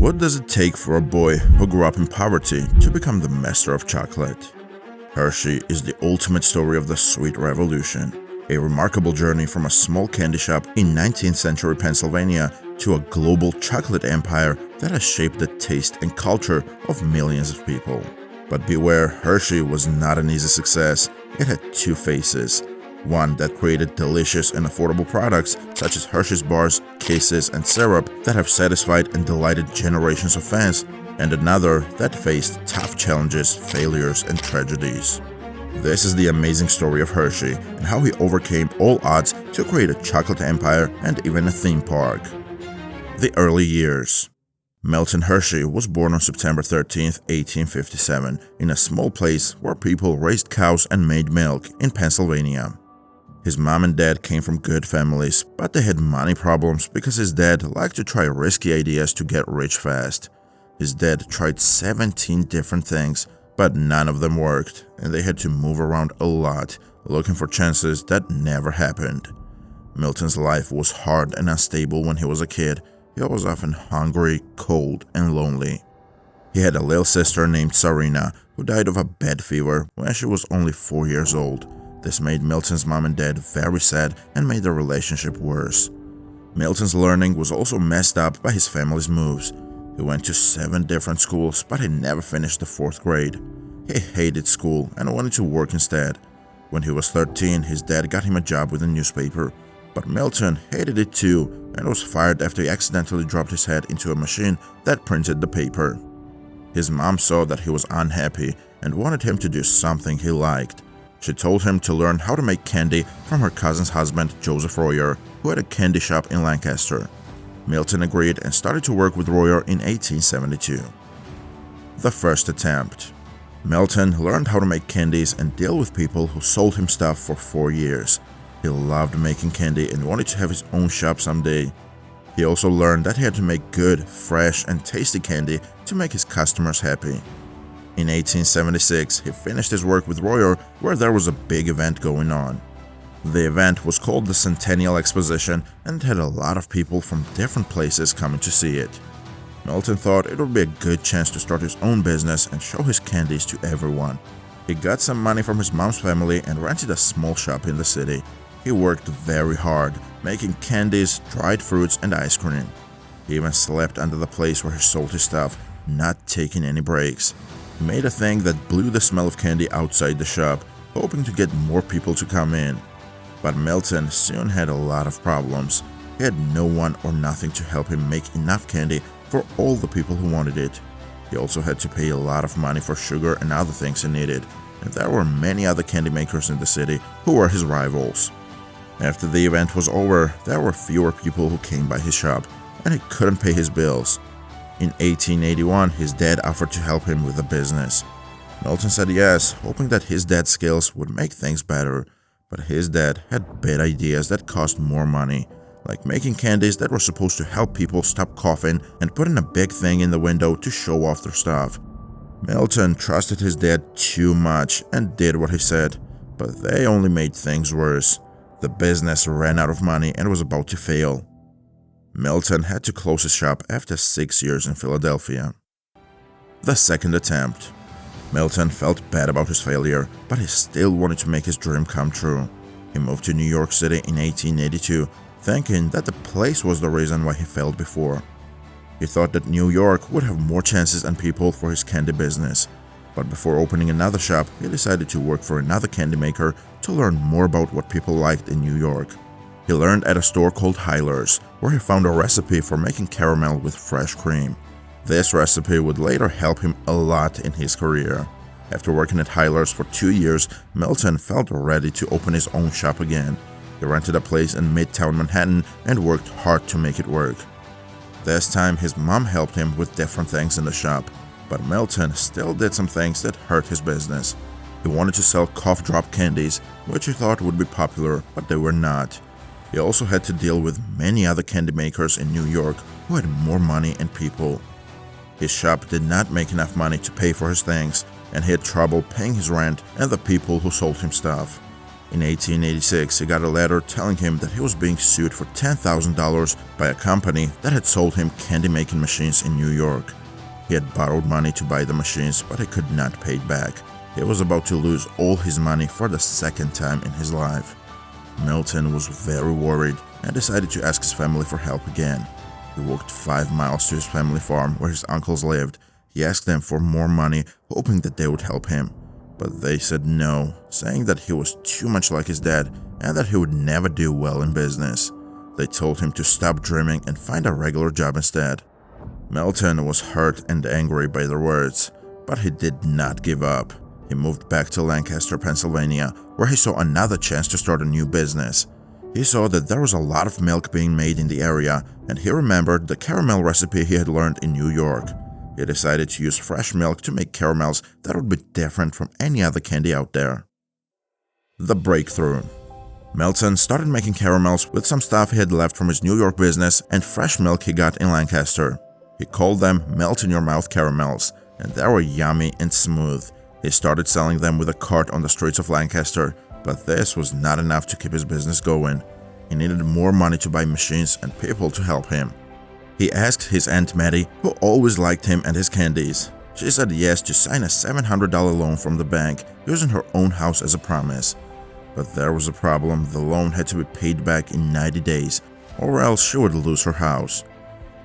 What does it take for a boy who grew up in poverty to become the master of chocolate? Hershey is the ultimate story of the sweet revolution, a remarkable journey from a small candy shop in 19th century Pennsylvania to a global chocolate empire that has shaped the taste and culture of millions of people. But beware, Hershey was not an easy success. It had two faces. One that created delicious and affordable products such as Hershey's bars, kisses, and syrup that have satisfied and delighted generations of fans, and another that faced tough challenges, failures, and tragedies. This is the amazing story of Hershey and how he overcame all odds to create a chocolate empire and even a theme park. The early years. Milton Hershey was born on September 13, 1857, in a small place where people raised cows and made milk in Pennsylvania. His mom and dad came from good families, but they had money problems because his dad liked to try risky ideas to get rich fast. His dad tried 17 different things, but none of them worked, and they had to move around a lot, looking for chances that never happened. Milton's life was hard and unstable when he was a kid. He was often hungry, cold, and lonely. He had a little sister named Serena who died of a bad fever when she was only 4 years old. This made Milton's mom and dad very sad and made their relationship worse. Milton's learning was also messed up by his family's moves. He went to 7 different schools, but he never finished the 4th grade. He hated school and wanted to work instead. When he was 13, his dad got him a job with a newspaper, but Milton hated it too and was fired after he accidentally dropped his head into a machine that printed the paper. His mom saw that he was unhappy and wanted him to do something he liked. She told him to learn how to make candy from her cousin's husband, Joseph Royer, who had a candy shop in Lancaster. Milton agreed and started to work with Royer in 1872. The first attempt. Milton learned how to make candies and deal with people who sold him stuff for 4 years. He loved making candy and wanted to have his own shop someday. He also learned that he had to make good, fresh, and tasty candy to make his customers happy. In 1876, he finished his work with Royer, where there was a big event going on. The event was called the Centennial Exposition and had a lot of people from different places coming to see it. Milton thought it would be a good chance to start his own business and show his candies to everyone. He got some money from his mom's family and rented a small shop in the city. He worked very hard, making candies, dried fruits, and ice cream. He even slept under the place where he sold his stuff, not taking any breaks. He made a thing that blew the smell of candy outside the shop, hoping to get more people to come in. But Milton soon had a lot of problems. He had no one or nothing to help him make enough candy for all the people who wanted it. He also had to pay a lot of money for sugar and other things he needed, and there were many other candy makers in the city who were his rivals. After the event was over, there were fewer people who came by his shop, and he couldn't pay his bills. In 1881, his dad offered to help him with the business. Milton said yes, hoping that his dad's skills would make things better, but his dad had bad ideas that cost more money, like making candies that were supposed to help people stop coughing and putting a big thing in the window to show off their stuff. Milton trusted his dad too much and did what he said, but they only made things worse. The business ran out of money and was about to fail. Milton had to close his shop after 6 years in Philadelphia. The second attempt. Milton felt bad about his failure, but he still wanted to make his dream come true. He moved to New York City in 1882, thinking that the place was the reason why he failed before. He thought that New York would have more chances and people for his candy business. But before opening another shop, he decided to work for another candy maker to learn more about what people liked in New York. He learned at a store called Hyler's, where he found a recipe for making caramel with fresh cream. This recipe would later help him a lot in his career. After working at Hyler's for 2 years, Milton felt ready to open his own shop again. He rented a place in Midtown Manhattan and worked hard to make it work. This time, his mom helped him with different things in the shop, but Milton still did some things that hurt his business. He wanted to sell cough drop candies, which he thought would be popular, but they were not. He also had to deal with many other candy makers in New York who had more money and people. His shop did not make enough money to pay for his things, and he had trouble paying his rent and the people who sold him stuff. In 1886, he got a letter telling him that he was being sued for $10,000 by a company that had sold him candy-making machines in New York. He had borrowed money to buy the machines, but he could not pay it back. He was about to lose all his money for the second time in his life. Milton was very worried and decided to ask his family for help again. He walked 5 miles to his family farm where his uncles lived. He asked them for more money, hoping that they would help him. But they said no, saying that he was too much like his dad and that he would never do well in business. They told him to stop dreaming and find a regular job instead. Milton was hurt and angry by their words, but he did not give up. He moved back to Lancaster, Pennsylvania, where he saw another chance to start a new business. He saw that there was a lot of milk being made in the area, and he remembered the caramel recipe he had learned in New York. He decided to use fresh milk to make caramels that would be different from any other candy out there. The breakthrough. Milton started making caramels with some stuff he had left from his New York business and fresh milk he got in Lancaster. He called them melt-in-your-mouth caramels, and they were yummy and smooth. He started selling them with a cart on the streets of Lancaster, but this was not enough to keep his business going. He needed more money to buy machines and people to help him. He asked his Aunt Mattie, who always liked him and his candies. She said yes to sign a $700 loan from the bank, using her own house as a promise. But there was a problem. The loan had to be paid back in 90 days, or else she would lose her house.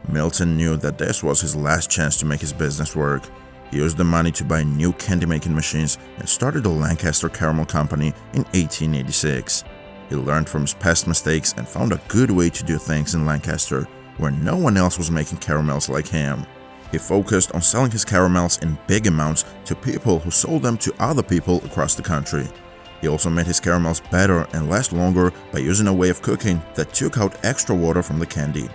Milton knew that this was his last chance to make his business work. He used the money to buy new candy-making machines and started the Lancaster Caramel Company in 1886. He learned from his past mistakes and found a good way to do things in Lancaster, where no one else was making caramels like him. He focused on selling his caramels in big amounts to people who sold them to other people across the country. He also made his caramels better and last longer by using a way of cooking that took out extra water from the candy.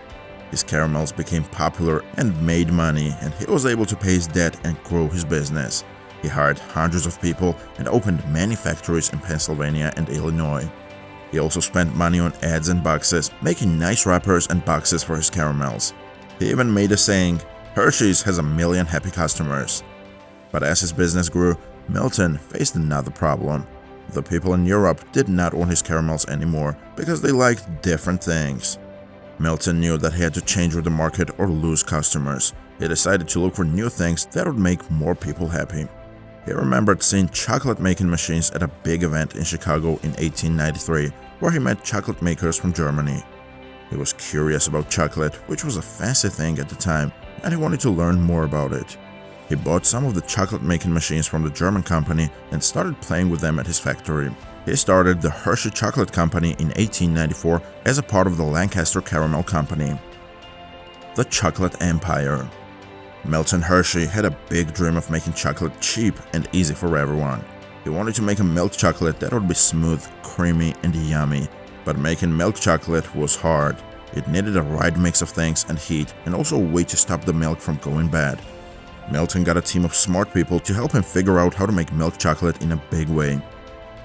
His caramels became popular and made money, and he was able to pay his debt and grow his business. He hired hundreds of people and opened many factories in Pennsylvania and Illinois. He also spent money on ads and boxes, making nice wrappers and boxes for his caramels. He even made a saying, "Hershey's has 1,000,000 happy customers." But as his business grew, Milton faced another problem. The people in Europe did not want his caramels anymore because they liked different things. Milton knew that he had to change with the market or lose customers. He decided to look for new things that would make more people happy. He remembered seeing chocolate-making machines at a big event in Chicago in 1893, where he met chocolate makers from Germany. He was curious about chocolate, which was a fancy thing at the time, and he wanted to learn more about it. He bought some of the chocolate-making machines from the German company and started playing with them at his factory. He started the Hershey Chocolate Company in 1894 as a part of the Lancaster Caramel Company. The Chocolate Empire. Milton Hershey had a big dream of making chocolate cheap and easy for everyone. He wanted to make a milk chocolate that would be smooth, creamy, and yummy. But making milk chocolate was hard. It needed a right mix of things and heat, and also a way to stop the milk from going bad. Milton got a team of smart people to help him figure out how to make milk chocolate in a big way.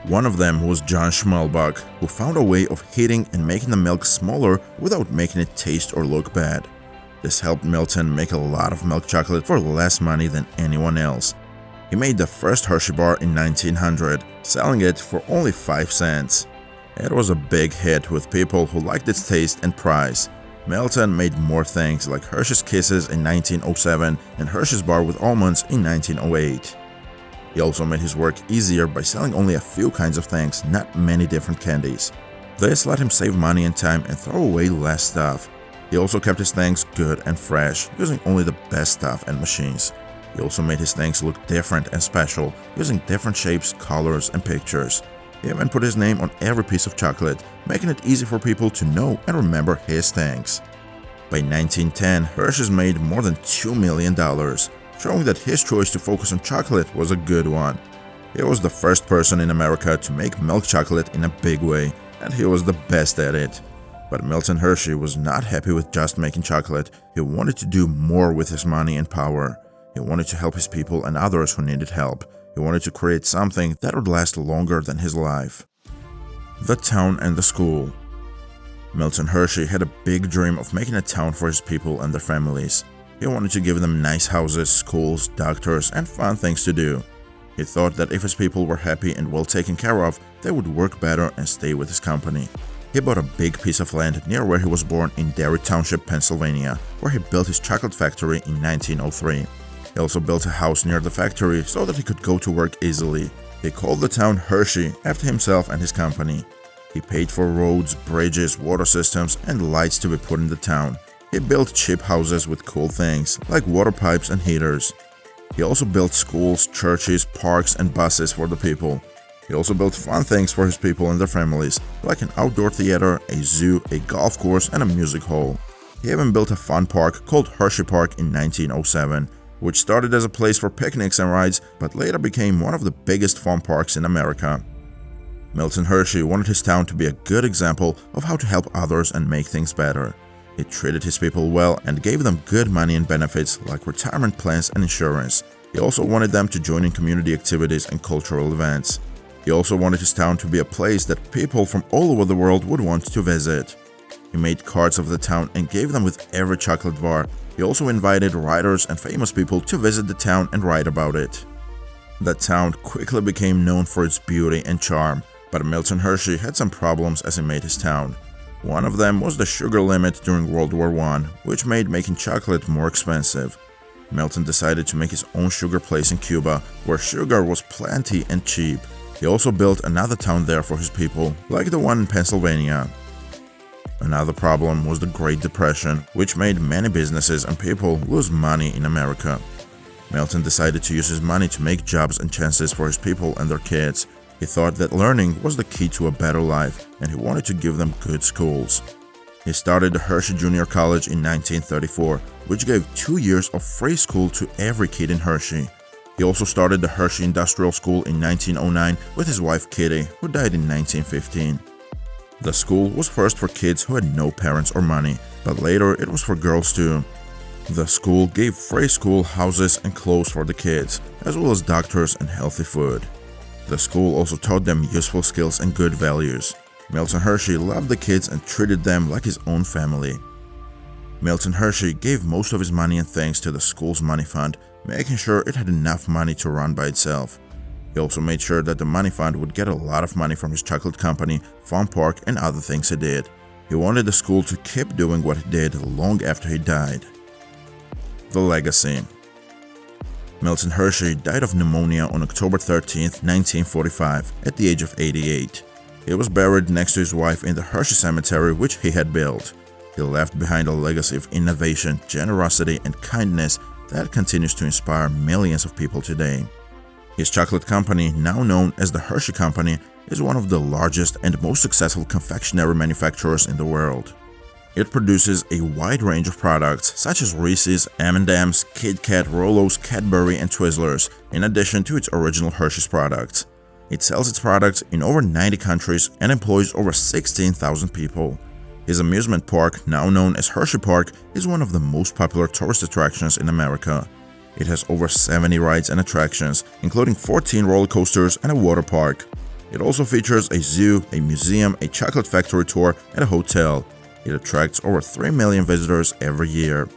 One of them was John Schmalbach, who found a way of heating and making the milk smaller without making it taste or look bad. This helped Milton make a lot of milk chocolate for less money than anyone else. He made the first Hershey bar in 1900, selling it for only 5 cents. It was a big hit with people who liked its taste and price. Milton made more things like Hershey's Kisses in 1907 and Hershey's Bar with Almonds in 1908. He also made his work easier by selling only a few kinds of things, not many different candies. This let him save money and time and throw away less stuff. He also kept his things good and fresh, using only the best stuff and machines. He also made his things look different and special, using different shapes, colors, and pictures. He even put his name on every piece of chocolate, making it easy for people to know and remember his things. By 1910, Hershey's made more than $2 million, showing that his choice to focus on chocolate was a good one. He was the first person in America to make milk chocolate in a big way, and he was the best at it. But Milton Hershey was not happy with just making chocolate. He wanted to do more with his money and power. He wanted to help his people and others who needed help. He wanted to create something that would last longer than his life. The town and the school. Milton Hershey had a big dream of making a town for his people and their families. He wanted to give them nice houses, schools, doctors, and fun things to do. He thought that if his people were happy and well taken care of, they would work better and stay with his company. He bought a big piece of land near where he was born in Derry Township, Pennsylvania, where he built his chocolate factory in 1903. He also built a house near the factory so that he could go to work easily. He called the town Hershey after himself and his company. He paid for roads, bridges, water systems, and lights to be put in the town. He built cheap houses with cool things, like water pipes and heaters. He also built schools, churches, parks, and buses for the people. He also built fun things for his people and their families, like an outdoor theater, a zoo, a golf course, and a music hall. He even built a fun park called Hershey Park in 1907, which started as a place for picnics and rides, but later became one of the biggest fun parks in America. Milton Hershey wanted his town to be a good example of how to help others and make things better. He treated his people well and gave them good money and benefits like retirement plans and insurance. He also wanted them to join in community activities and cultural events. He also wanted his town to be a place that people from all over the world would want to visit. He made cards of the town and gave them with every chocolate bar. He also invited writers and famous people to visit the town and write about it. The town quickly became known for its beauty and charm, but Milton Hershey had some problems as he made his town. One of them was the sugar limit during World War I, which made making chocolate more expensive. Milton decided to make his own sugar place in Cuba, where sugar was plenty and cheap. He also built another town there for his people, like the one in Pennsylvania. Another problem was the Great Depression, which made many businesses and people lose money in America. Milton decided to use his money to make jobs and chances for his people and their kids. He thought that learning was the key to a better life, and he wanted to give them good schools. He started the Hershey Junior College in 1934, which gave 2 years of free school to every kid in Hershey. He also started the Hershey Industrial School in 1909 with his wife Kitty, who died in 1915. The school was first for kids who had no parents or money, but later it was for girls too. The school gave free school, houses, and clothes for the kids, as well as doctors and healthy food. The school also taught them useful skills and good values. Milton Hershey loved the kids and treated them like his own family. Milton Hershey gave most of his money and things to the school's money fund, making sure it had enough money to run by itself. He also made sure that the money fund would get a lot of money from his chocolate company, farm park, and other things he did. He wanted the school to keep doing what it did long after he died. The legacy. Milton Hershey died of pneumonia on October 13, 1945, at the age of 88. He was buried next to his wife in the Hershey Cemetery, which he had built. He left behind a legacy of innovation, generosity, and kindness that continues to inspire millions of people today. His chocolate company, now known as the Hershey Company, is one of the largest and most successful confectionery manufacturers in the world. It produces a wide range of products such as Reese's, M&M's, Kit Kat, Rolos, Cadbury, and Twizzlers, in addition to its original Hershey's products. It sells its products in over 90 countries and employs over 16,000 people. His amusement park, now known as Hershey Park, is one of the most popular tourist attractions in America. It has over 70 rides and attractions, including 14 roller coasters and a water park. It also features a zoo, a museum, a chocolate factory tour, and a hotel. It attracts over 3 million visitors every year.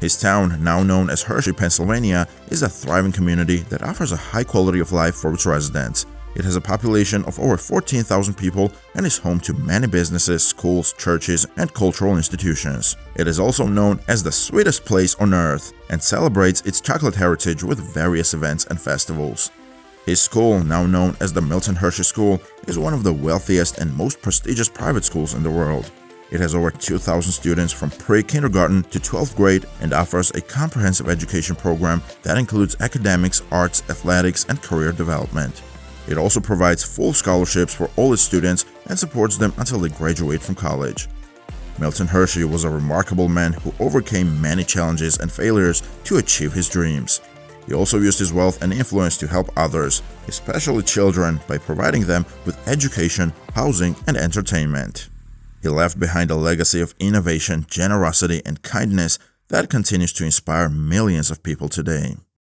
His town, now known as Hershey, Pennsylvania, is a thriving community that offers a high quality of life for its residents. It has a population of over 14,000 people and is home to many businesses, schools, churches, and cultural institutions. It is also known as the sweetest place on earth and celebrates its chocolate heritage with various events and festivals. His school, now known as the Milton Hershey School, is one of the wealthiest and most prestigious private schools in the world. It has over 2,000 students from pre-kindergarten to 12th grade and offers a comprehensive education program that includes academics, arts, athletics, and career development. It also provides full scholarships for all its students and supports them until they graduate from college. Milton Hershey was a remarkable man who overcame many challenges and failures to achieve his dreams. He also used his wealth and influence to help others, especially children, by providing them with education, housing, and entertainment. He left behind a legacy of innovation, generosity, and kindness that continues to inspire millions of people today.